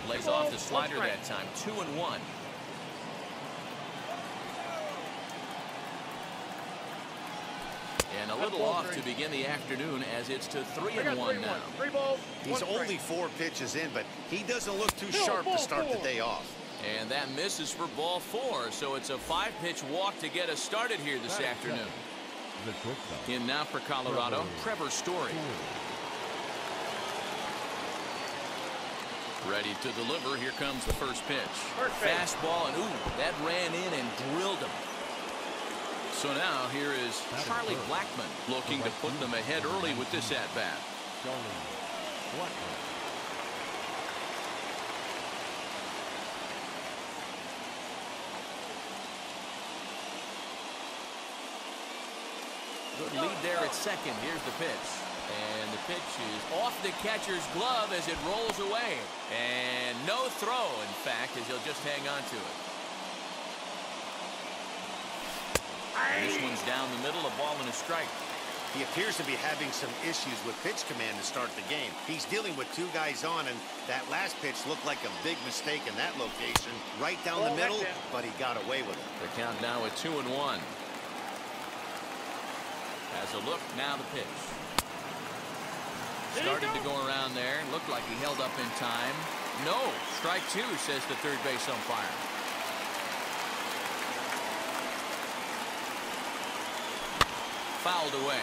Lays off the slider that time. 2-1. And a little off to begin the afternoon as it's to 3-1 now. He's only 4 pitches in, but he doesn't look too sharp to start the day off. And that misses for ball 4, so it's a 5-pitch walk to get us started here this afternoon. In now for Colorado, Trevor Story. Ready to deliver. Here comes the first pitch. Fastball, and ooh, that ran in and drilled him. So now here is Charlie Blackmon looking to put them ahead early with this at-bat. Good lead there at second. Here's the pitch. And the pitch is off the catcher's glove as it rolls away. And no throw, in fact, as he'll just hang on to it. This one's down the middle, a ball and a strike. He appears to be having some issues with pitch command to start the game. He's dealing with 2 guys on, and that last pitch looked like a big mistake in that location. Right down the middle, but he got away with it. The count now at 2-1. Has a look, now the pitch. Started to go around there. Looked like he held up in time. No, strike 2, says the third base umpire. Fouled away.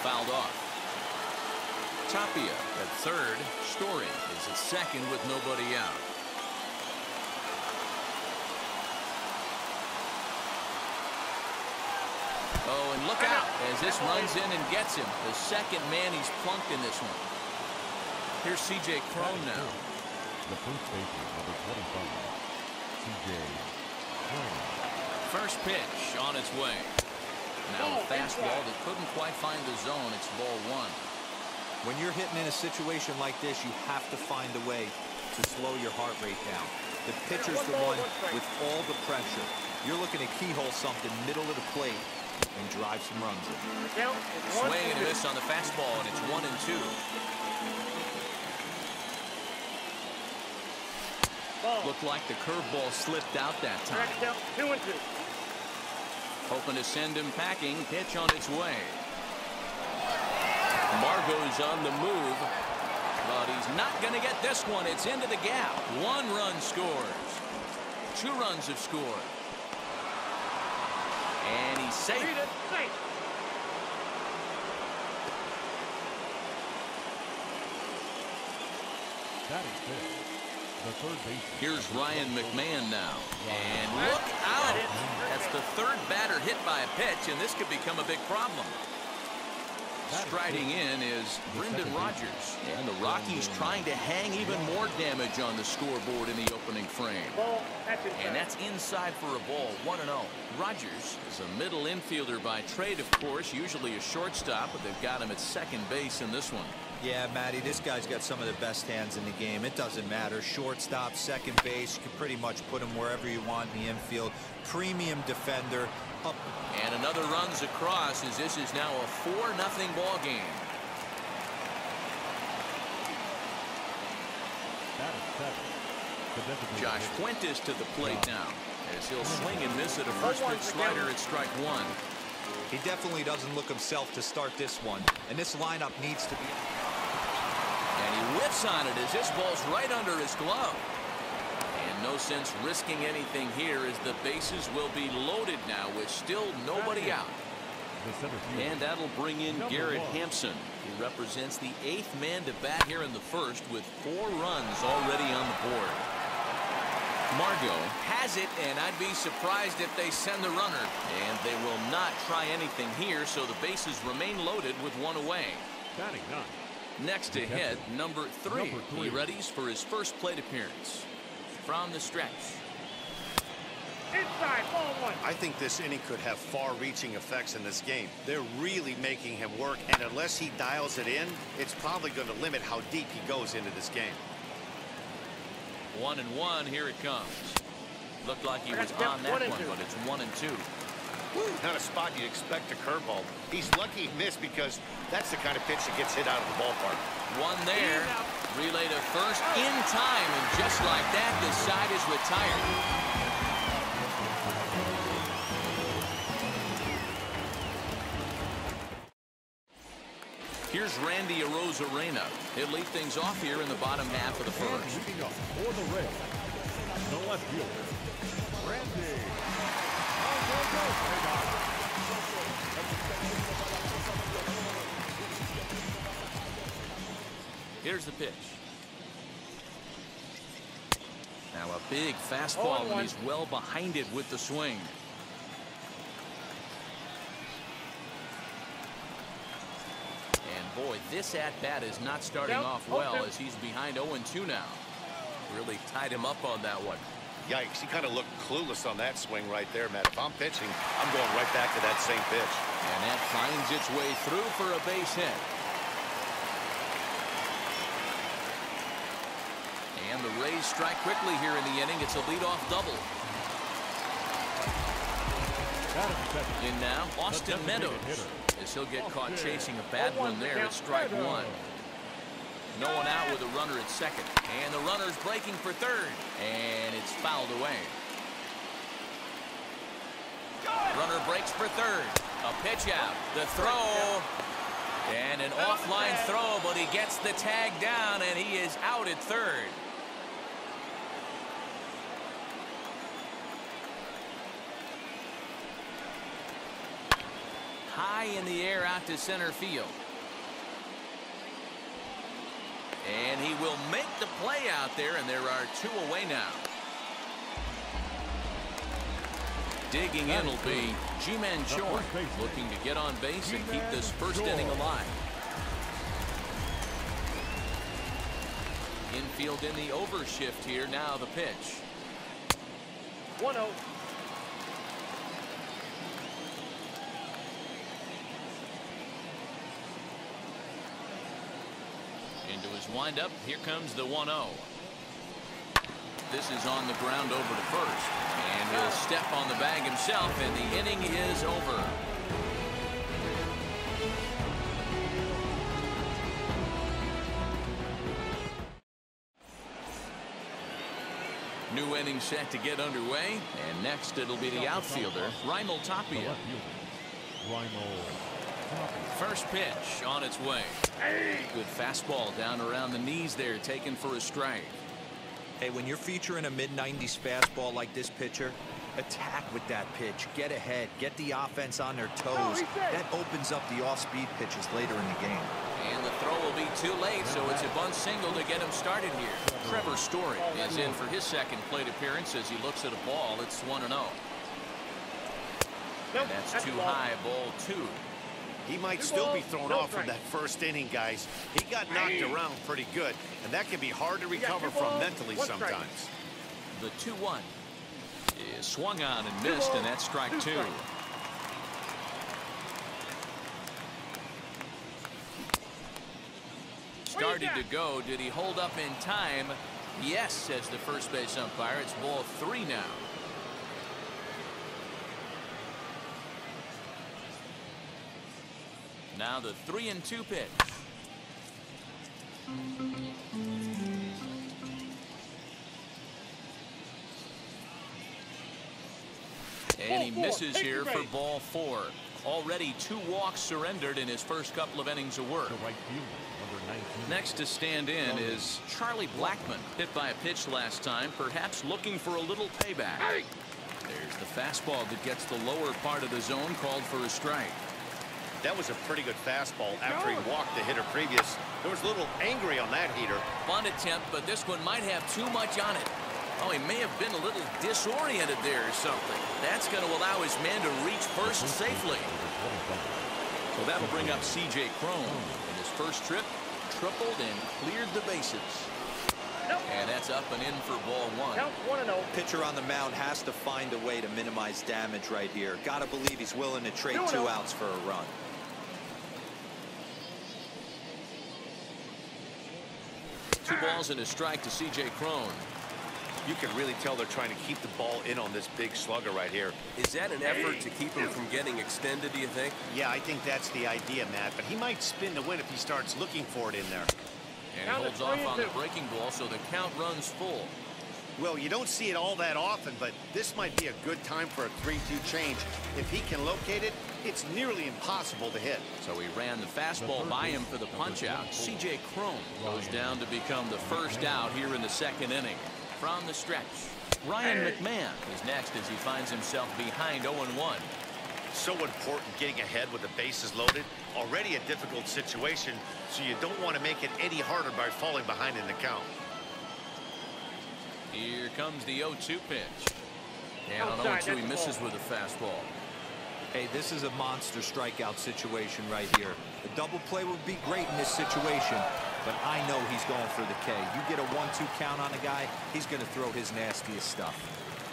Fouled off. Tapia at third. Story is at second with nobody out. Oh, and look out as this runs in and gets him. The second man he's plunked in this one. Here's C.J. Cron now. The first baseman, number 25, C.J. Cron. First pitch on its way. Now a fastball that couldn't quite find the zone. It's ball 1. When you're hitting in a situation like this, you have to find a way to slow your heart rate down. The pitcher's the one with all the pressure. You're looking to keyhole something middle of the plate and drive some runs in. Swing and a miss on the fastball, and it's 1-2. Looked like the curveball slipped out that time. 2-2. Hoping to send him packing. Pitch on its way. Margot's on the move, but he's not going to get this one. It's into the gap. 1 run scores. 2 runs have scored. And he's safe. That is it. The third baseman. Here's Ryan McMahon now. And look out. That's the third batter hit by a pitch, and this could become a big problem. Striding in is Brendan Rodgers, and the Rockies trying to hang even more damage on the scoreboard in the opening frame. And that's inside for a ball, 1-0. Rodgers is a middle infielder by trade, of course, usually a shortstop, but they've got him at second base in this one. Yeah, Matty, this guy's got some of the best hands in the game. It doesn't matter. Shortstop, second base, you can pretty much put him wherever you want in the infield. Premium defender. Up. And another runs across as this is now a 4-0 ball game. That is 7. Josh Fuentes to the plate now as he'll swing and miss at a first pitch slider at strike 1. He definitely doesn't look himself to start this one, and this lineup needs to be. And he whiffs on it as this ball's right under his glove. And no sense risking anything here as the bases will be loaded now with still nobody out. And that'll bring in Garrett Hampson. He represents the 8th man to bat here in the first with 4 runs already on the board. Margot has it, and I'd be surprised if they send the runner. And they will not try anything here, so the bases remain loaded with 1 away. Batting 9. Next to hit, number 3. He readies for his first plate appearance. From the stretch. Inside, ball 1. I think this inning could have far-reaching effects in this game. They're really making him work, and unless he dials it in, it's probably going to limit how deep he goes into this game. 1-1, here it comes. Looked like he was on that one, but it's 1-2. Not a spot you'd expect a curveball. He's lucky he missed because that's the kind of pitch that gets hit out of the ballpark. One there. Relay to first in time, and just like that, the side is retired. Here's Randy Arozarena. He'll lead things off here in the bottom half of the first. Leading up for the Rays, the left fielder, Randy. Here's the pitch. Now a big fastball, and he's well behind it with the swing. And boy, this at-bat is not starting off well as he's behind 0-2 now. Really tied him up on that one. Yikes, he kind of looked clueless on that swing right there, Matt. If I'm pitching, I'm going right back to that same pitch. And that finds its way through for a base hit. And the Rays strike quickly here in the inning. It's a leadoff double. In now, Austin Meadows, as he'll get caught chasing a bad one there at strike one. No one out with a runner at second. And the runner's breaking for third. And it's fouled away. Runner breaks for third. A pitch out. The throw. And an offline throw, but he gets the tag down, and he is out at third. High in the air out to center field. And he will make the play out there, and there are two away now. Digging in will be Ji-Man Choi, looking to get on base and keep this first inning alive. Infield in the overshift here. Now the pitch. 1-0. Into his windup. Here comes the 1-0. This is on the ground over to first. And he'll step on the bag himself, and the inning is over. New inning set to get underway. And next it'll be the outfielder, Raimel Tapia. First pitch on its way. Good fastball down around the knees there, taken for a strike. Hey, when you're featuring a mid-90s fastball like this pitcher, attack with that pitch. Get ahead. Get the offense on their toes. That opens up the off-speed pitches later in the game. And the throw will be too late, so it's a bunt single to get him started here. Trevor Story is in for his second plate appearance as he looks at a ball. It's 1-0. And that's too high, ball 2. He might still be thrown off from that first inning, guys. He got knocked around pretty good, and that can be hard to recover from mentally sometimes. The 2-1 is swung on and missed, and that's strike 2. Started to go. Did he hold up in time? Yes, says the first base umpire. It's ball 3 now. Now the 3-2 pitch. And he misses here for ball 4. Already 2 walks surrendered in his first couple of innings of work. Next to stand in is Charlie Blackmon, hit by a pitch last time, perhaps looking for a little payback. There's the fastball that gets the lower part of the zone, called for a strike. That was a pretty good fastball after he walked the hitter previous. There was a little angry on that heater. Bunt attempt, but this one might have too much on it. Oh, he may have been a little disoriented there or something. That's going to allow his man to reach first safely. So that'll bring up C.J. Cron. In his first trip, tripled and cleared the bases. And that's up and in for ball 1. Count 1-0. Pitcher on the mound has to find a way to minimize damage right here. Got to believe he's willing to trade 2 outs for a run. Two balls and a strike to C.J. Cron. You can really tell they're trying to keep the ball in on this big slugger right here. Is that an effort to keep him from getting extended, do you think? Yeah, I think that's the idea, Matt, but he might spin to win if he starts looking for it in there. And he holds off on the breaking ball, so the count runs full. Well, you don't see it all that often, but this might be a good time for a 3-2 change. If he can locate it, it's nearly impossible to hit. So he ran the fastball by him for the punch-out. C.J. Cron goes down to become the first out here in the second inning. From the stretch, Ryan McMahon is next as he finds himself behind 0-1. So important getting ahead with the bases loaded. Already a difficult situation, so you don't want to make it any harder by falling behind in the count. Here comes the 0-2 pitch. And on 0-2 he misses with a fastball. Hey, this is a monster strikeout situation right here. A double play would be great in this situation, but I know he's going for the K. You get a 1-2 count on a guy, he's going to throw his nastiest stuff.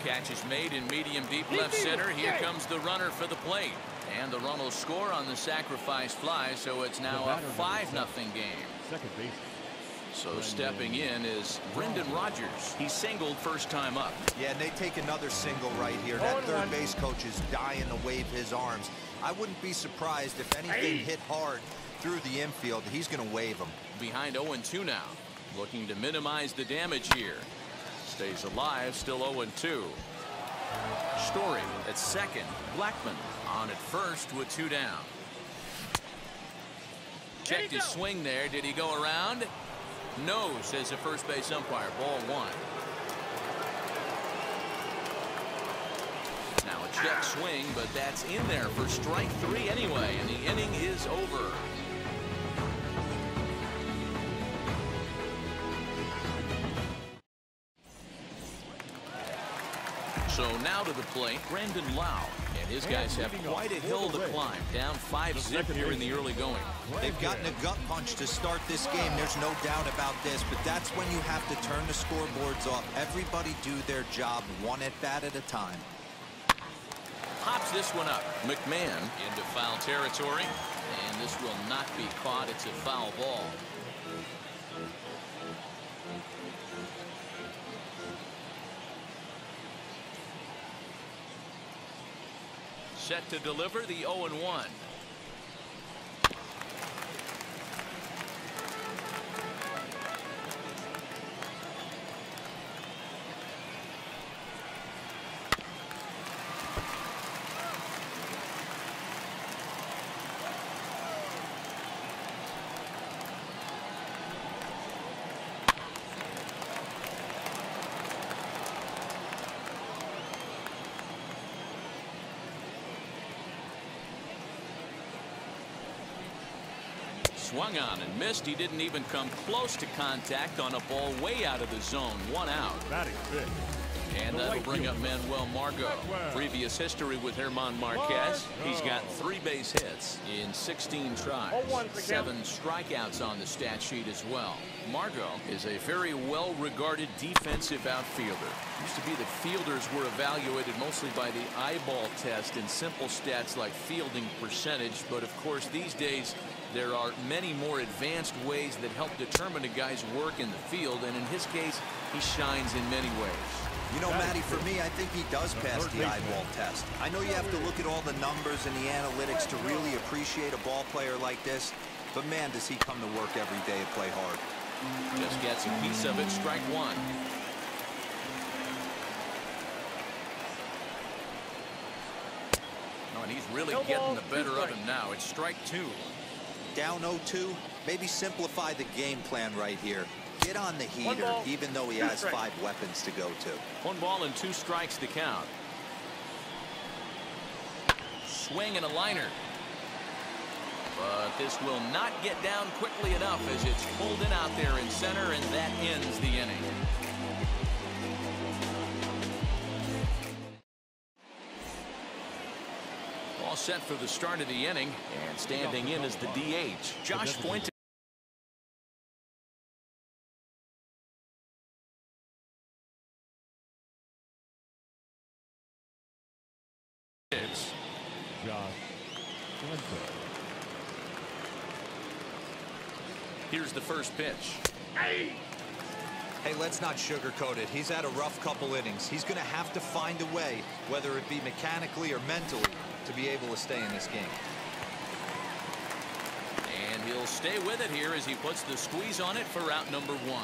Catch is made in medium deep left center. Here comes the runner for the plate. And the run will score on the sacrifice fly, so it's now a 5-0 game. Second base. So stepping in is Brendan Rodgers. He singled first time up. Yeah, and they take another single right here. That third base coach is dying to wave his arms. I wouldn't be surprised if anything hit hard through the infield. He's going to wave them. Behind 0-2 now. Looking to minimize the damage here. Stays alive, still 0-2. Story at second. Blackman on at first with 2 down. Checked his swing there. Did he go around? No, says the first base umpire. Ball 1. Now a check swing, but that's in there for strike 3 anyway, and the inning is over. So now to the plate, Brandon Lau. And his guys have quite a hill to climb. Down 5-0 here in the early going. They've gotten a gut punch to start this game. There's no doubt about this, but that's when you have to turn the scoreboards off. Everybody do their job one at bat at a time. Pops this one up. McMahon into foul territory. And this will not be caught. It's a foul ball. Set to deliver the 0-1. Swung on and missed. He didn't even come close to contact on a ball way out of the zone. 1 out. Batting fifth. And that'll bring up Manuel Margot. Previous history with German Marquez. He's got 3 base hits in 16 tries. 7 strikeouts on the stat sheet as well. Margot is a very well-regarded defensive outfielder. Used to be that fielders were evaluated mostly by the eyeball test in simple stats like fielding percentage. But of course, these days, there are many more advanced ways that help determine a guy's work in the field. And in his case, he shines in many ways. You know, Matty, for me, I think he does pass the eyeball test. I know you have to look at all the numbers and the analytics to really appreciate a ball player like this, but man, does he come to work every day and play hard. Just gets a piece of it. Strike 1. Oh, and he's really getting the better of him now. It's strike 2. Down 0-2, maybe simplify the game plan right here. Get on the heater, even though he has 5 weapons to go to. 1 ball and 2 strikes to count. Swing and a liner. But this will not get down quickly enough as it's pulled in out there in center, and that ends the inning. All set for the start of the inning, and standing in is the DH, Josh Fuentes. Here's the first pitch. Hey, let's not sugarcoat it. He's had a rough couple innings. He's going to have to find a way, whether it be mechanically or mentally, to be able to stay in this game. And he'll stay with it here as he puts the squeeze on it for out number 1.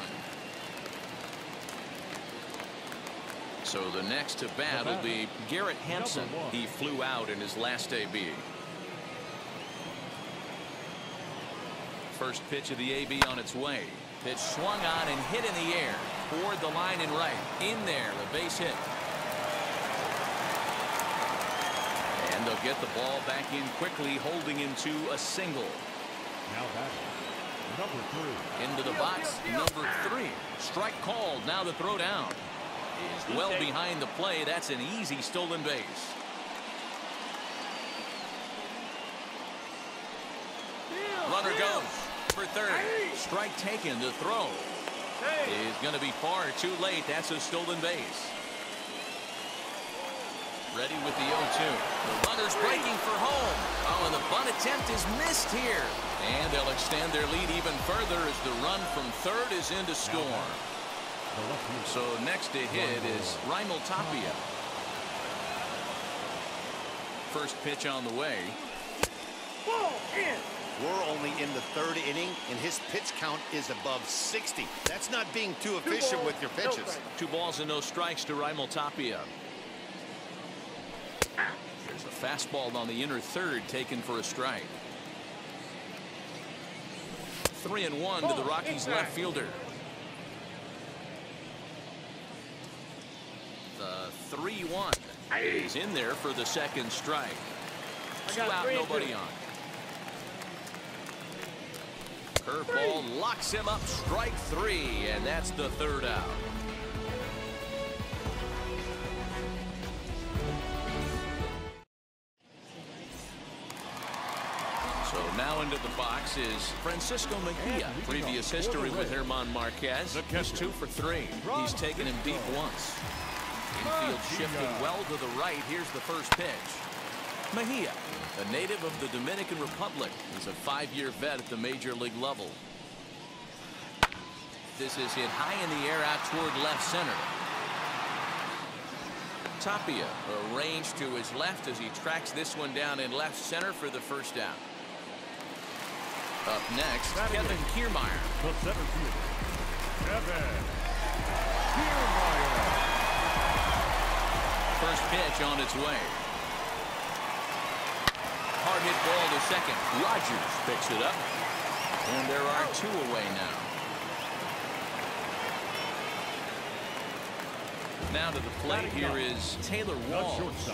So the next to bat will be Garrett Hampson. He flew out in his last AB. First pitch of the AB on its way. Pitch swung on and hit in the air. Toward the line and right. In there, a base hit. And they'll get the ball back in quickly, holding him to a single. Now batting, number 3. Into the box, number 3. Strike called. Now the throw down. Is well behind the play. That's an easy stolen base. Runner goes for third. Strike taken. The throw is going to be far too late. That's a stolen base. Ready with the 0-2. The runner's breaking for home. Oh, and the bunt attempt is missed here. And they'll extend their lead even further as the run from third is in to score. So next to hit is Raimel Tapia. First pitch on the way. Ball in. We're only in the 3rd inning, and his pitch count is above 60. That's not being too efficient with your pitches. 2 balls and no strikes to Raimel Tapia. There's a fastball on the inner third taken for a strike. 3-1 to the Rockies left fielder. The 3-1 is in there for the second strike. 2 out, nobody on. Curveball locks him up, strike 3, and that's the 3rd out. So now into the box is Francisco Mejia. Previous history with German Marquez. He's 2 for 3. He's taken him deep once. Infield shifted well to the right. Here's the first pitch. Mejia, a native of the Dominican Republic, is a 5-year vet at the major league level. This is hit high in the air out toward left center. Tapia arranged to his left as he tracks this one down in left center for the first down. Up next, Kevin Kiermaier. The center fielder, Kevin Kiermaier. First pitch on its way. Hard hit ball to second. Rogers picks it up. And there are 2 away now. Now to the plate here is Taylor Walls.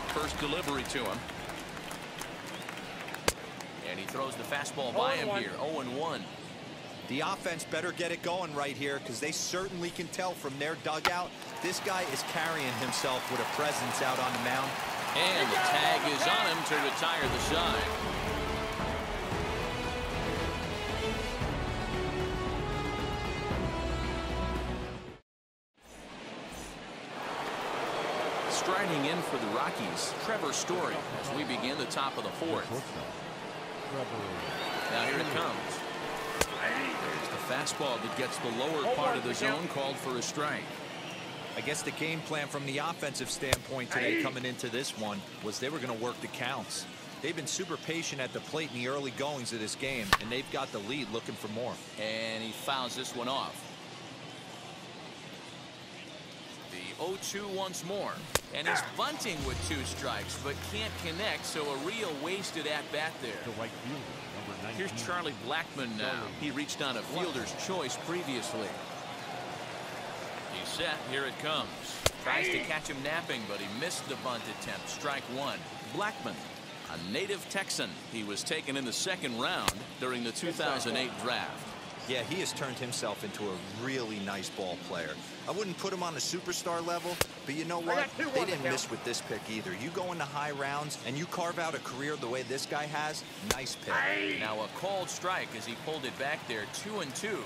First delivery to him. And he throws the fastball by him here. 0-1. The offense better get it going right here, because they certainly can tell from their dugout this guy is carrying himself with a presence out on the mound. And the tag is on him to retire the side. Striding in for the Rockies, Trevor Story, as we begin the top of the 4th. Now here it comes. There's the fastball that gets the lower part of the zone, called for a strike. I guess the game plan from the offensive standpoint today coming into this one was they were going to work the counts. They've been super patient at the plate in the early goings of this game, and they've got the lead looking for more. And he fouls this one off. The 0-2 once more. And he's bunting with 2 strikes, but can't connect, so a real wasted at-bat there. The right fielder, number 19. Here's Charlie Blackmon now. He reached on a fielder's choice previously. He's set. Here it comes. Tries to catch him napping, but he missed the bunt attempt. Strike 1. Blackmon, a native Texan. He was taken in the 2nd round during the 2008 draft. Yeah, he has turned himself into a really nice ball player. I wouldn't put him on the superstar level, but you know what? They didn't miss with this pick either. You go into high rounds and you carve out a career the way this guy has, nice pick. Now a called strike as he pulled it back there. 2-2.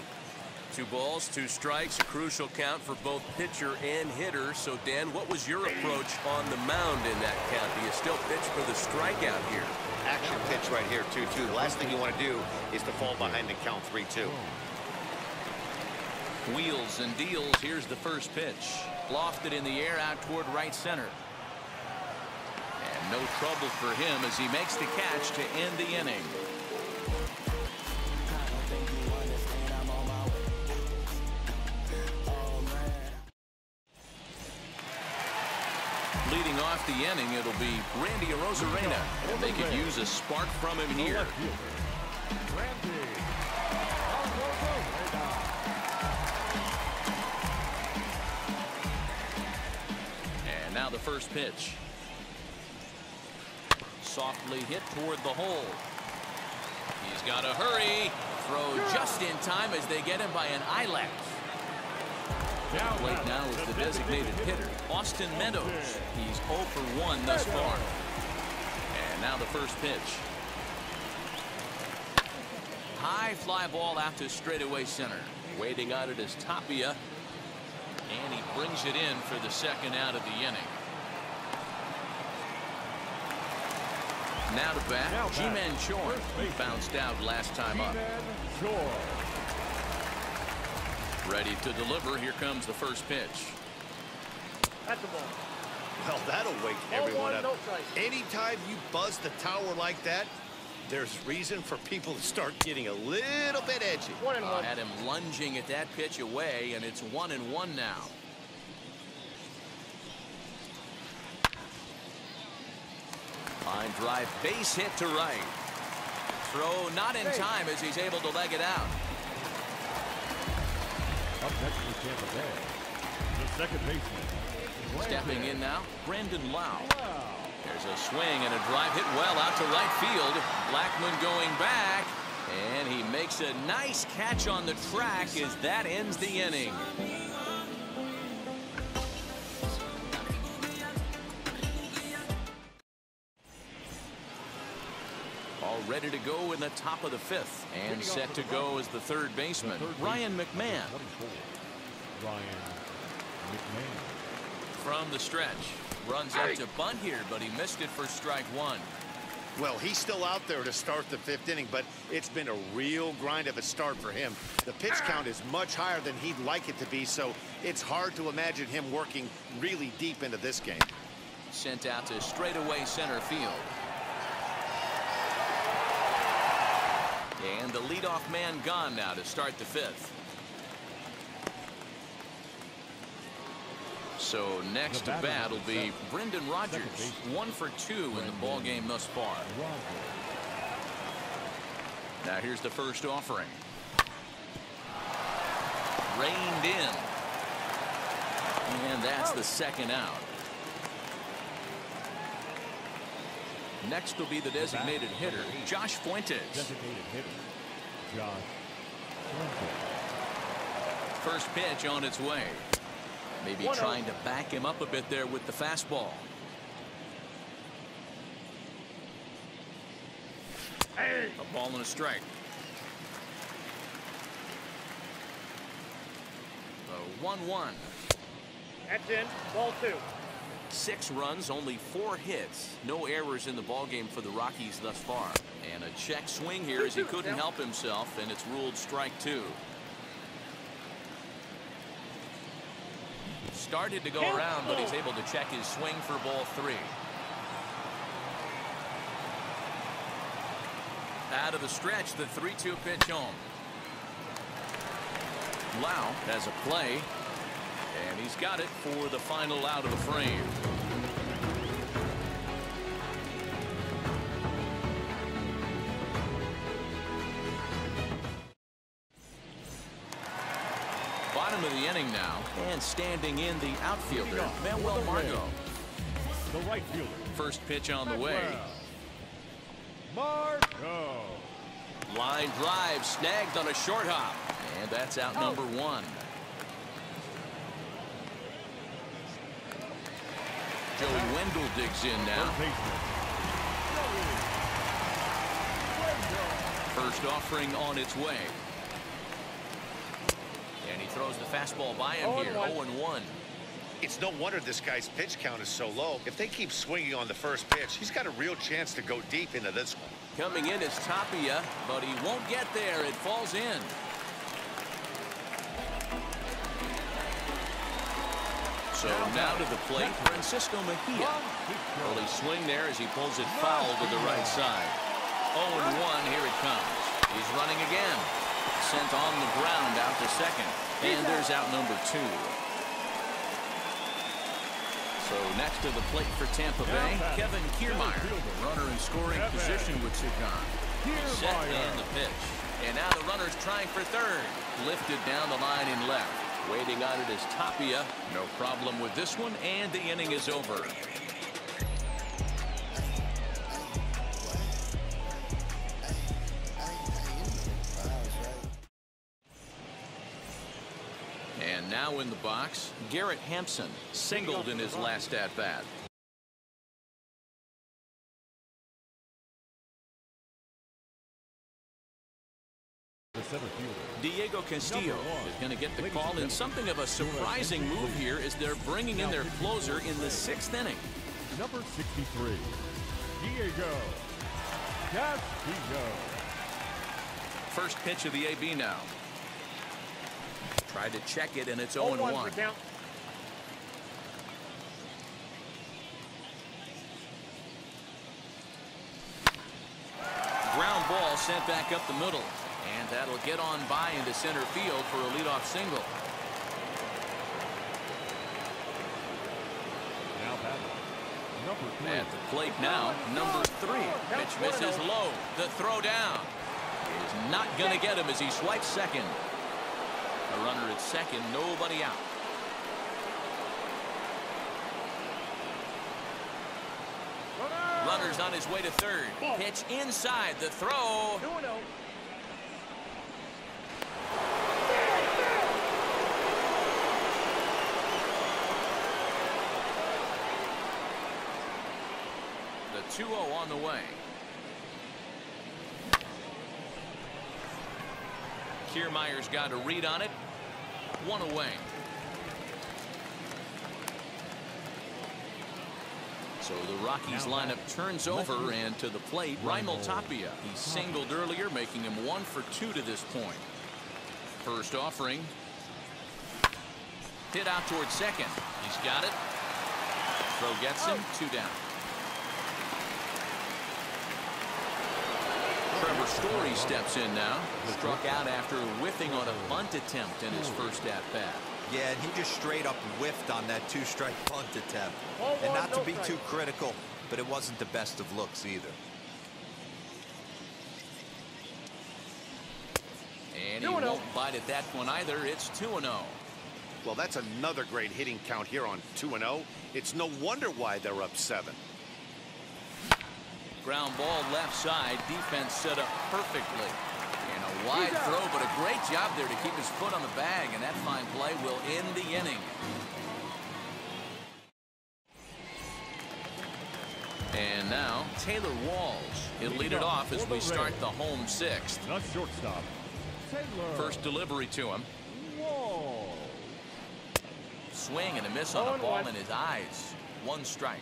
2 balls, 2 strikes, a crucial count for both pitcher and hitter. So, Dan, what was your approach on the mound in that count? Do you still pitch for the strikeout here? Action pitch right here, 2-2. The last thing you want to do is to fall behind the count 3-2. Wheels and deals. Here's the first pitch. Lofted in the air out toward right center. And no trouble for him as he makes the catch to end the inning. Leading off the inning, it'll be Randy Arozarena. And they could use a spark from him here. And now the first pitch. Softly hit toward the hole. He's got to hurry. Throw just in time as they get him by an eyelash. Plate now is the designated hitter, Austin Meadows. He's 0 for 1 thus far. And now the first pitch. High fly ball out to straightaway center. Waiting on it is Tapia. And he brings it in for the second out of the inning. Now to bat, Ji-Man Choi. He bounced out last time up. Ready to deliver. Here comes the first pitch. That's the ball. Well, that'll wake everyone up. Anytime you buzz the tower like that, there's reason for people to start getting a little bit edgy. 1-1. Had him lunging at that pitch away, and it's 1-1 now. Line drive, base hit to right. Throw not in time as he's able to leg it out. Up next for Tampa Bay, the second baseman. Stepping in now, Brandon Lau. There's a swing and a drive hit well out to right field. Blackmon going back, and he makes a nice catch on the track as that ends the inning. All ready to go in the top of the 5th, and set to go as the third baseman, Ryan McMahon. Ryan McMahon. From the stretch, runs up to bunt here, but he missed it for strike 1. Well, he's still out there to start the 5th inning, but it's been a real grind of a start for him. The pitch count is much higher than he'd like it to be, so it's hard to imagine him working really deep into this game. Sent out to straightaway center field. And the leadoff man gone now to start the 5th. So next to bat will be Brendan Rodgers, 1 for 2 in the ball game thus far. Now here's the first offering. Reined in. And that's the second out. Next will be the designated hitter, Josh Fuentes. Designated hitter, Josh Fuentes. First pitch on its way. Maybe trying to back him up a bit there with the fastball. A ball and a strike. The 1-1. That's in. Ball 2. 6 runs, only 4 hits. No errors in the ballgame for the Rockies thus far. And a check swing here as he couldn't help himself, and it's ruled strike 2. Started to go around, but he's able to check his swing for ball 3. Out of the stretch, the 3-2 pitch home. Lau has a play, and he's got it for the final out of the frame. Bottom of the inning now, and standing in the outfielder, Manuel Margot. The right fielder. First pitch on the way. Margot. Line drive snagged on a short hop, and that's out number 1. Joey Wendell digs in now. First offering on its way. And he throws the fastball by him here. 0-1. It's no wonder this guy's pitch count is so low. If they keep swinging on the first pitch, he's got a real chance to go deep into this one. Coming in is Tapia, but he won't get there. It falls in. So now to the plate, Francisco Mejia. Early swing there as he pulls it foul to the right side. 0-1, here it comes. He's running again. Sent on the ground out to second. And there's out number 2. So next to the plate for Tampa Bay, Kevin Kiermaier. Runner in scoring position with Sukan. Set and the pitch. And now the runner's trying for third. Lifted down the line in left. Waiting on it is Tapia. No problem with this one, and the inning is over. And now in the box, Garrett Hampson singled in his last at-bat. Diego Castillo is going to get the call in something of a surprising move here as they're bringing in their closer in the 6th inning. Number 63, Diego Castillo. First pitch of the AB now. Tried to check it, and it's 0-1. Ground ball sent back up the middle. And that'll get on by into center field for a leadoff single. Now batting, number 3. At the plate now, number 3. Pitch misses low. The throw down is not going to get him as he swipes second. A runner at second, nobody out. Runner's on his way to third. Pitch inside, the throw. 2-0. The 2-0 on the way. Kiermaier's got a read on it. 1 away. So the Rockies lineup turns over, and to the plate, Raimel Tapia. He singled earlier, making him 1 for 2 to this point. First offering. Hit out towards second. He's got it. Throw gets him. 2 down. Trevor Story steps in now. Struck out after whiffing on a bunt attempt in his first at-bat. Yeah, and he just straight up whiffed on that 2-strike bunt attempt. And not to be too critical, but it wasn't the best of looks either. And he won't bite at that one either. It's 2-0. Well, that's another great hitting count here on 2-0. It's no wonder why they're up 7. Ground ball left side. Defense set up perfectly. And a wide throw, but a great job there to keep his foot on the bag. And that fine play will end the inning. And now Taylor Walls. He'll lead it off as we start the home 6th. The shortstop, Taylor. First delivery to him. Walls. Swing and a miss on a ball in his eyes. 1 strike.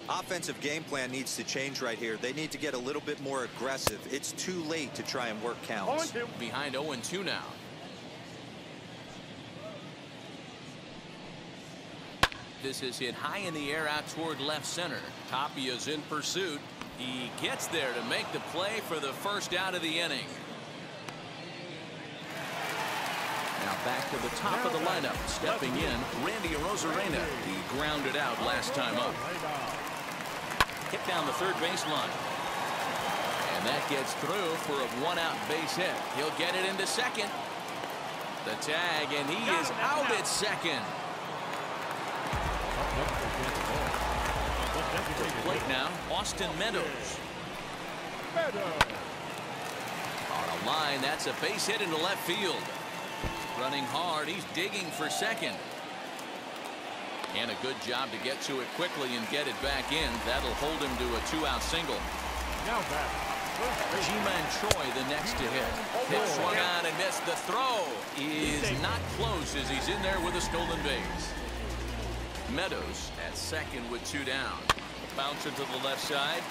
Offensive game plan needs to change right here. They need to get a little bit more aggressive. It's too late to try and work counts. Behind 0-2 now. This is hit high in the air out toward left center. Tapia's in pursuit. He gets there to make the play for the first out of the inning. Now back to the top of the lineup. Stepping in, Randy Arozarena. He grounded out last time up. Hit down the third baseline. And that gets through for a 1-out base hit. He'll get it into second. The tag, and he is out at second. To the plate now, Austin Meadows. On a line, that's a base hit into left field. Running hard, he's digging for second. And a good job to get to it quickly and get it back in. That'll hold him to a 2-out single. Now back, Ji-Man Choi the next to hit. Pitch swung on and missed. The throw is not close as he's in there with a stolen base. Meadows at second with 2 down. Bounce into the left side.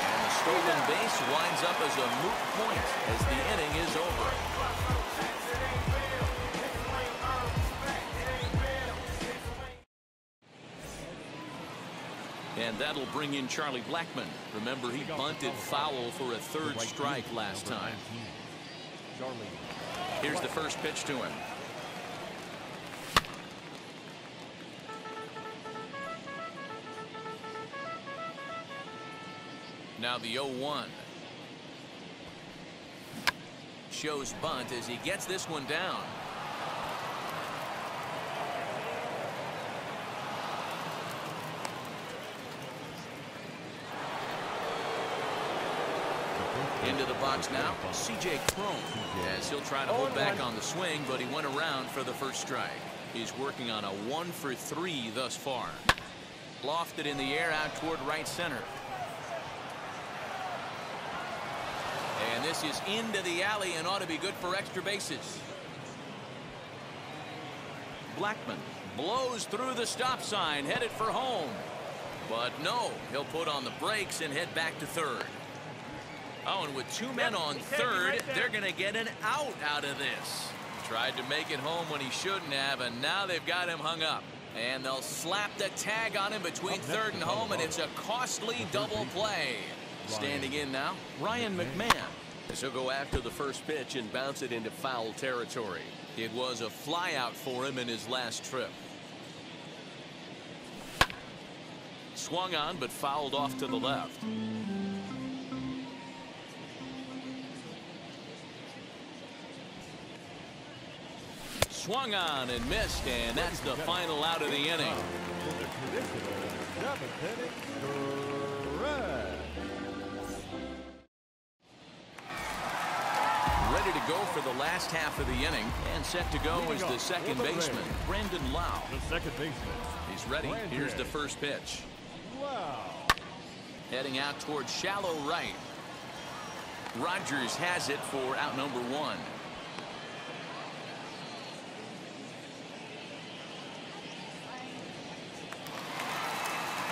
And the stolen base winds up as a moot point as the inning is over. And that'll bring in Charlie Blackmon. Remember, he bunted foul for a 3rd strike last time. Here's the first pitch to him. Now the 0-1. Shows bunt as he gets this one down. Into the box now, C.J. Cron, as he'll try to hold back on the swing, but he went around for the first strike. He's working on a 1 for 3 thus far. Lofted in the air out toward right center. And this is into the alley and ought to be good for extra bases. Blackmon blows through the stop sign, headed for home. But no, he'll put on the brakes and head back to third. Oh, and with 2 men on third, they're going to get an out of this. Tried to make it home when he shouldn't have, and now they've got him hung up. And they'll slap the tag on him between third and home, and it's a costly double play. Standing in now, Ryan McMahon. As he'll go after the first pitch and bounce it into foul territory. It was a flyout for him in his last trip. Swung on, but fouled off to the left. Swung on and missed, and that's the final out of the inning. Ready to go for the last half of the inning, and set to go is the second baseman, Brandon Lowe. The second baseman. He's ready. Here's the first pitch. Wow. Heading out towards shallow right. Rogers has it for out number 1.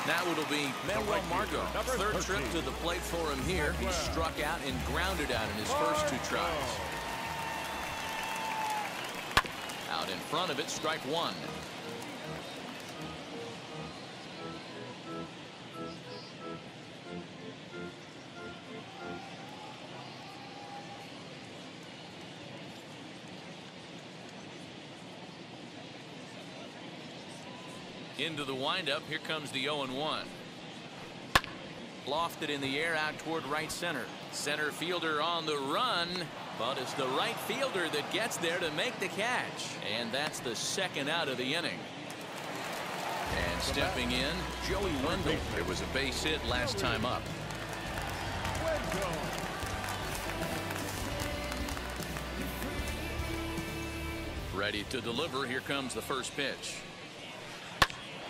Now it'll be Manuel Margot. 3rd trip to the plate for him here. He struck out and grounded out in his first 2 tries. Out in front of it, strike 1. Into the windup. Here comes the 0-1. Lofted in the air out toward right center. Center fielder on the run, but it's the right fielder that gets there to make the catch. And that's the second out of the inning. And stepping in, Joey Wendell. It was a base hit last time up. Ready to deliver. Here comes the first pitch.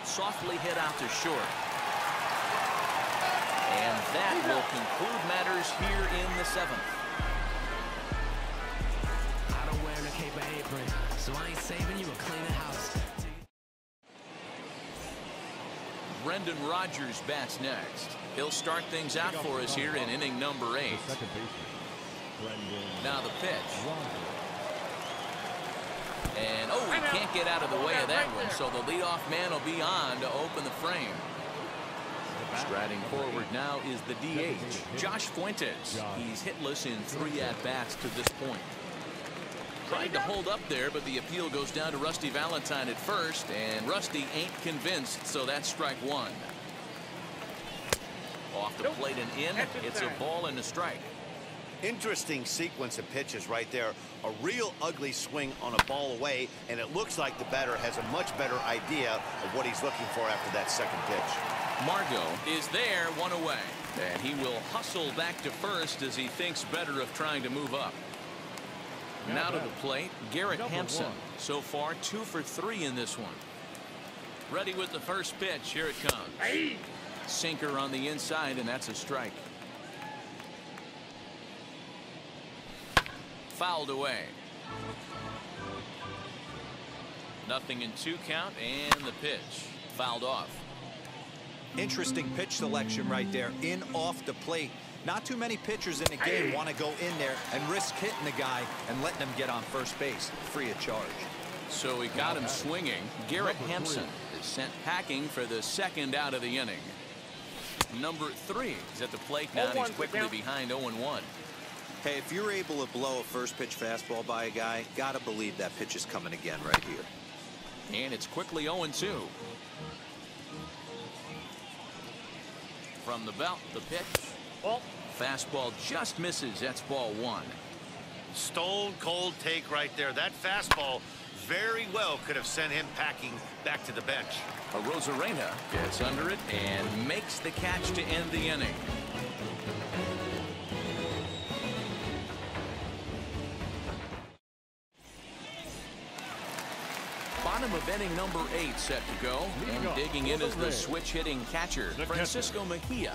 Softly hit out to short. And that will conclude matters here in the 7th. I don't wear a cape or apron, so I ain't saving you a cleaner house. Brendan Rodgers bats next. He'll start things out for us here in inning number 8. Now the pitch. And, oh, he can't get out of the way of that one, so the leadoff man will be on to open the frame. Striding forward now is the DH, Josh Fuentes. He's hitless in 3 at-bats to this point. Tried to hold up there, but the appeal goes down to Rusty Valentine at first, and Rusty ain't convinced, so that's strike 1. Off the plate and in, it's a ball and a strike. Interesting sequence of pitches right there. A real ugly swing on a ball away, and it looks like the batter has a much better idea of what he's looking for after that second pitch. Margot is there, 1 away, and he will hustle back to first as he thinks better of trying to move up. Now to the plate, Garrett Hampson. So far 2 for 3 in this one. Ready with the first pitch. Here it comes. Sinker on the inside, and that's a strike. Fouled away. 0-2 count, and the pitch fouled off. Interesting pitch selection right there. In off the plate. Not too many pitchers in the game want to go in there and risk hitting the guy and letting him get on first base free of charge. So he got him swinging. Garrett Hampson is sent packing for the second out of the inning. Number 3 is at the plate now. He's quickly behind 0-1. Hey, if you're able to blow a first pitch fastball by a guy, gotta believe that pitch is coming again right here. And it's quickly 0-2. From the belt, the pitch. Ball. Fastball just misses. That's ball 1. Stone cold take right there. That fastball very well could have sent him packing back to the bench. Arozarena gets under it and makes the catch to end the inning. Bottom of inning number 8 set to go, and digging in is the switch hitting catcher Francisco Mejia.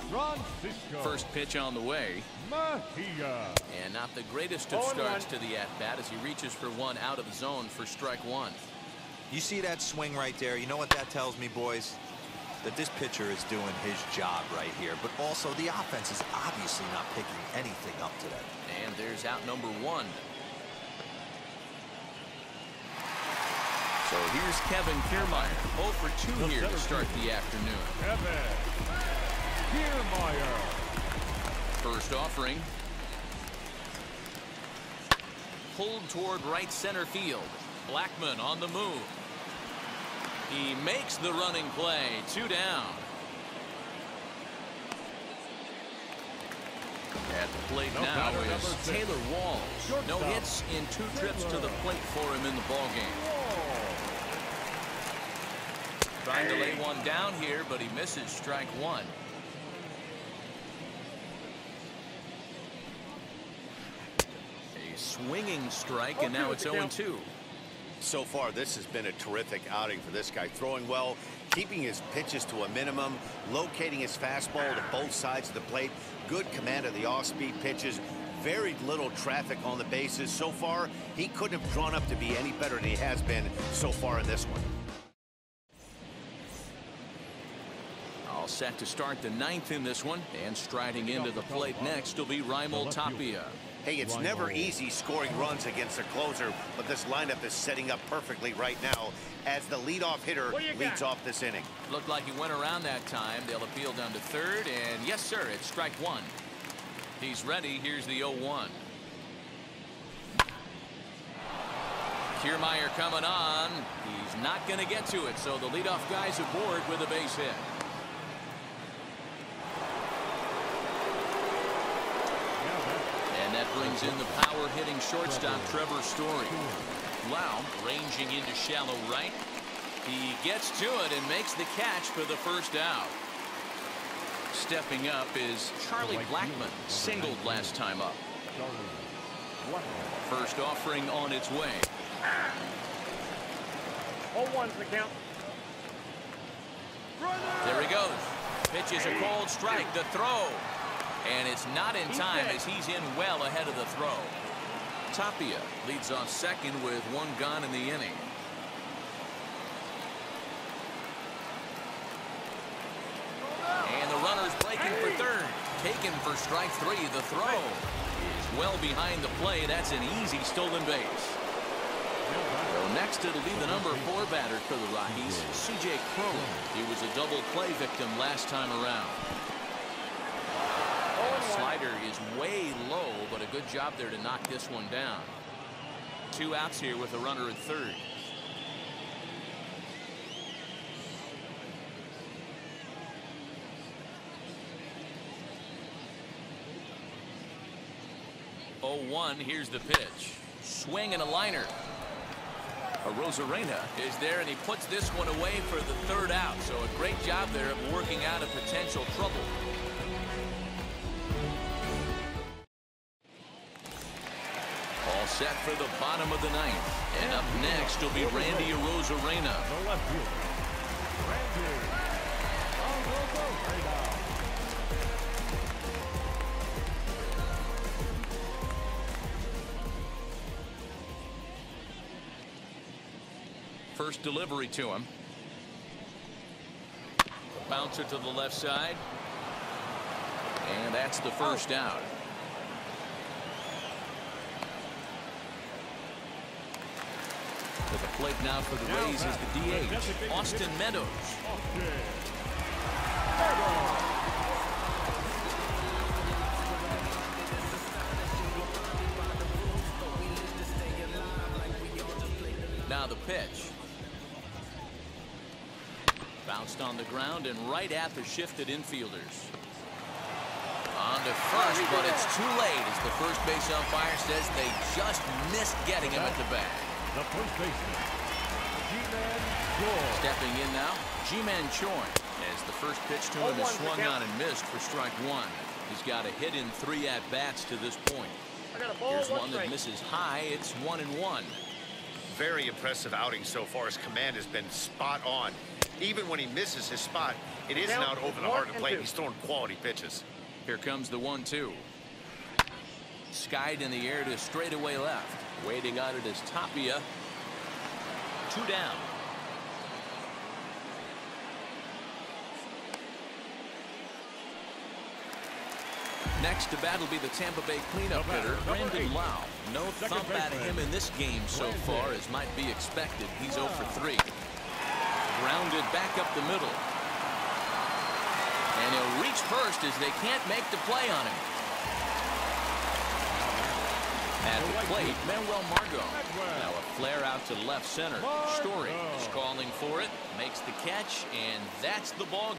First pitch on the way, and not the greatest of starts to the at-bat as he reaches for one out of the zone for strike 1. You see that swing right there? You know what that tells me, boys? That this pitcher is doing his job right here, but also the offense is obviously not picking anything up today. And there's out number 1. So here's Kevin Kiermaier, 0 for 2 here to start the afternoon. Kevin Kiermaier. First offering. Pulled toward right center field. Blackmon on the move. He makes the running play. 2 down. At the plate now is Taylor Walls. No hits in 2 trips to the plate for him in the ballgame. Trying to lay one down here, but he misses strike 1. A swinging strike, and now it's 0-2. So far, this has been a terrific outing for this guy. Throwing well, keeping his pitches to a minimum, locating his fastball to both sides of the plate, good command of the off-speed pitches, very little traffic on the bases. So far, he couldn't have drawn up to be any better than he has been so far in this one. All set to start the 9th in this one, and striding into the plate next will be Raimel Tapia. Hey, it's never easy scoring runs against a closer, but this lineup is setting up perfectly right now as the leadoff hitter leads off this inning. Looked like he went around that time. They'll appeal down to third, and yes, sir, it's strike 1. He's ready. Here's the 0-1. Kiermaier coming on. He's not going to get to it, so the leadoff guy's aboard with a base hit. That brings in the power-hitting shortstop, Trevor Story. Lau ranging into shallow right. He gets to it and makes the catch for the first out. Stepping up is Charlie Blackmon, singled last time up. First offering on its way. 0-1's the count. There he goes. Pitch is a cold strike. The throw. And it's not in time as he's in well ahead of the throw. Tapia leads off second with 1 gone in the inning. And the runner's breaking for third. Taken for strike 3. The throw is well behind the play. That's an easy stolen base. So next it'll be the number 4 batter for the Rockies, C.J. Cron. He was a double play victim last time around. Slider is way low, but a good job there to knock this one down. 2 outs here with a runner at third. Here's the pitch. Swing and a liner. Arozarena is there, and he puts this one away for the 3rd out. So a great job there of working out a potential trouble. All set for the bottom of the 9th. And up next will be Randy Arozarena. The left fielder, Randy Arozarena. Way down. First delivery to him. Bouncer to the left side. And that's the first out. To the plate now for the Rays is the DH, Austin Meadows. Now the pitch. Bounced on the ground and right at the shifted infielders. On to first, but it's too late as the first base umpire says they just missed getting him at the bag. The first baseman, Ji-Man Choi. Stepping in now, Ji-Man Choi, as the first pitch to him is swung on and missed for strike one. He's got a hit in 3 at-bats to this point. Here's one that misses high. It's 1-1. Very impressive outing so far. His command has been spot on. Even when he misses his spot, it isn't out over the heart of the plate. He's throwing quality pitches. Here comes the 1-2. Skied in the air to straightaway left. Waiting on it is Tapia. 2 down. Next to bat will be the Tampa Bay cleanup hitter, Brandon Lau. No thump out of him in this game so far, as might be expected. He's 0 for 3. Grounded back up the middle. And he'll reach first as they can't make the play on him. At the plate, Manuel Margot. Now a flare out to left center. Story is calling for it, makes the catch, and that's the ball.